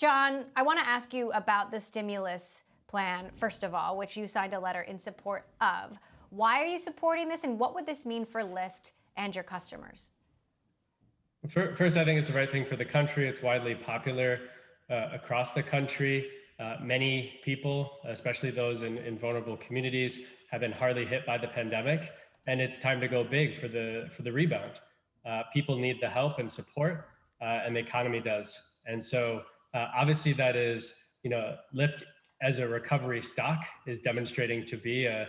John, I want to ask you about the stimulus plan, first of all, which you signed a letter in support of. Why are you supporting this, and what would this mean for Lyft and your customers? First, I think it's the right thing for the country. It's widely popular across the country. Many people, especially those in vulnerable communities, have been hardly hit by the pandemic, and it's time to go big for the rebound. People need the help and support, and the economy does. And so obviously that is, Lyft as a recovery stock is demonstrating to be a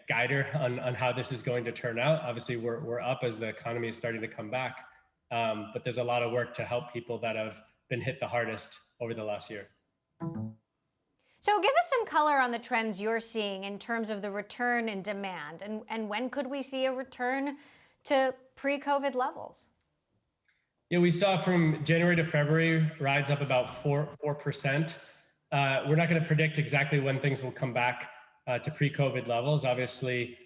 guider on how this is going to turn out. Obviously we're up as the economy is starting to come back, but there's a lot of work to help people that have been hit the hardest over the last year. So give us some color on the trends you're seeing in terms of the return in demand, and when could we see a return to pre-COVID levels? Yeah, we saw from January to February rides up about 4%. We're not going to predict exactly when things will come back to pre-COVID levels. Obviously,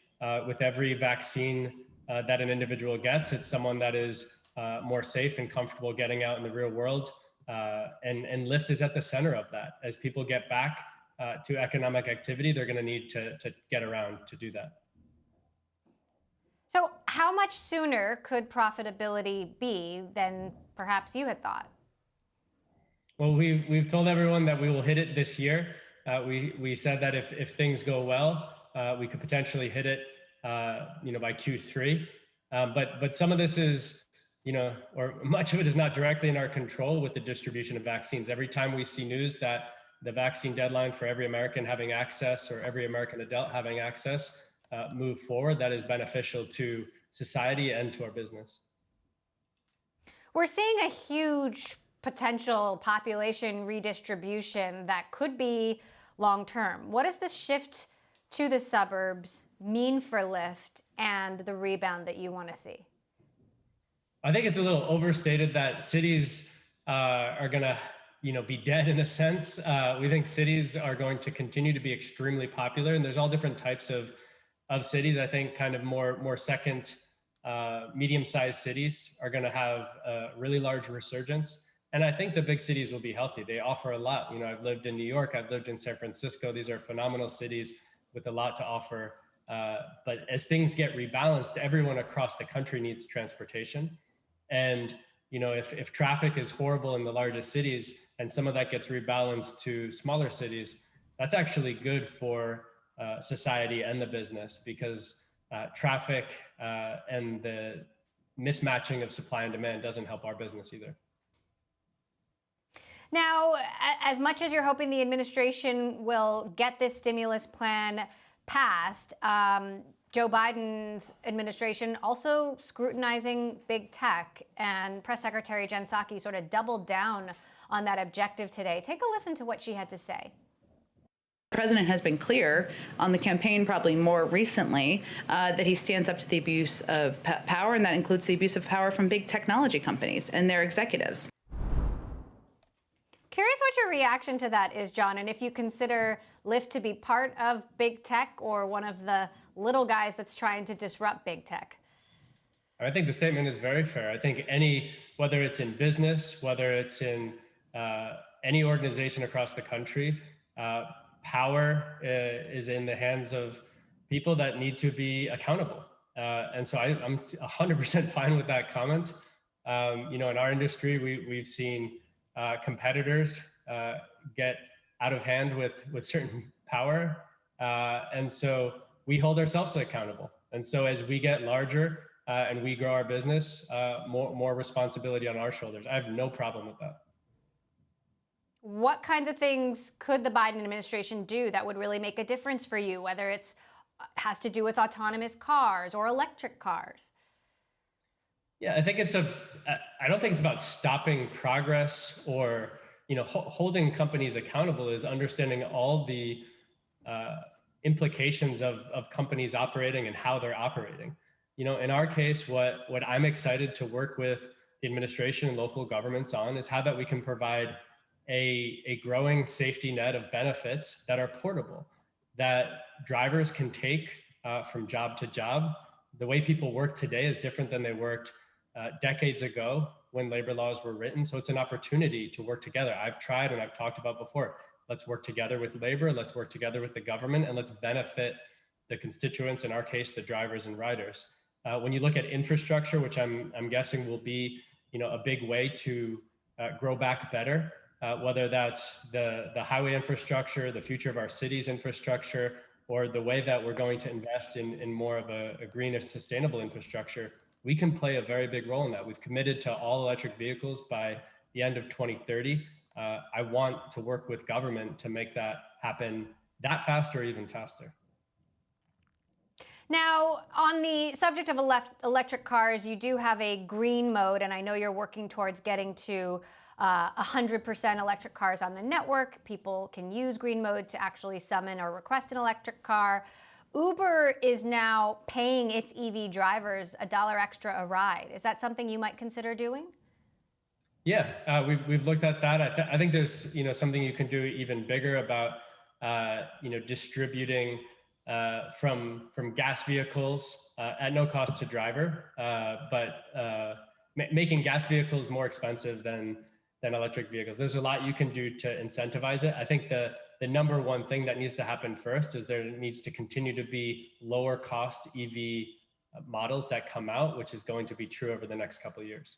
with every vaccine that an individual gets, it's someone that is more safe and comfortable getting out in the real world. And Lyft is at the center of that. As people get back to economic activity, they're going to need to get around to do that. So how much sooner could profitability be than perhaps you had thought? Well, we've told everyone that we will hit it this year. We said that if things go well, we could potentially hit it, by Q3. But some of this is, or much of it is not directly in our control with the distribution of vaccines. Every time we see news that the vaccine deadline for every American having access or every American adult having access move forward, that is beneficial to society and to our business. We're seeing a huge potential population redistribution that could be long-term. What does this shift to the suburbs mean for Lyft and the rebound that you want to see? I think it's a little overstated that cities are going to, be dead in a sense. We think cities are going to continue to be extremely popular, and there's all different types of cities. I think kind of more second, medium-sized cities are going to have a really large resurgence. And I think the big cities will be healthy. They offer a lot. I've lived in New York, I've lived in San Francisco. These are phenomenal cities with a lot to offer. But as things get rebalanced, everyone across the country needs transportation. And if traffic is horrible in the largest cities and some of that gets rebalanced to smaller cities, that's actually good for society and the business, because traffic and the mismatching of supply and demand doesn't help our business either. Now, as much as you're hoping the administration will get this stimulus plan passed, Joe Biden's administration also scrutinizing big tech, and Press Secretary Jen Psaki sort of doubled down on that objective today. Take a listen to what she had to say. The president has been clear on the campaign, probably more recently, that he stands up to the abuse of power, and that includes the abuse of power from big technology companies and their executives. Curious what your reaction to that is, John, and if you consider Lyft to be part of big tech or one of the little guys that's trying to disrupt big tech. I think the statement is very fair. I think whether it's in business, whether it's in any organization across the country, power is in the hands of people that need to be accountable. And so I'm 100% fine with that comment. In our industry, we've seen competitors get out of hand with certain power. And so we hold ourselves accountable. And so as we get larger and we grow our business, more responsibility on our shoulders. I have no problem with that. What kinds of things could the Biden administration do that would really make a difference for you, whether it's has to do with autonomous cars or electric cars? Yeah, I don't think it's about stopping progress or, holding companies accountable. Is understanding all the implications of companies operating and how they're operating. In our case, what I'm excited to work with the administration and local governments on is how that we can provide a growing safety net of benefits that are portable, that drivers can take from job to job. The way people work today is different than they worked decades ago. when labor laws were written. So it's an opportunity to work together. I've tried and I've talked about before. Let's work together with labor. Let's work together with the government, and let's benefit the constituents, in our case, the drivers and riders. When you look at infrastructure, which I'm guessing will be, a big way to grow back better, whether that's the highway infrastructure, the future of our city's infrastructure, or the way that we're going to invest in more of a green and sustainable infrastructure, we can play a very big role in that. We've committed to all electric vehicles by the end of 2030. I want to work with government to make that happen that fast or even faster. Now, on the subject of electric cars, you do have a green mode, and I know you're working towards getting to 100% electric cars on the network. People can use green mode to actually summon or request an electric car. Uber is now paying its EV drivers $1 extra a ride. Is that something you might consider doing? Yeah, we've looked at that. I think there's something you can do even bigger about distributing from gas vehicles at no cost to driver, but making gas vehicles more expensive than electric vehicles. There's a lot you can do to incentivize it. I think the number one thing that needs to happen first is there needs to continue to be lower cost EV models that come out, which is going to be true over the next couple of years.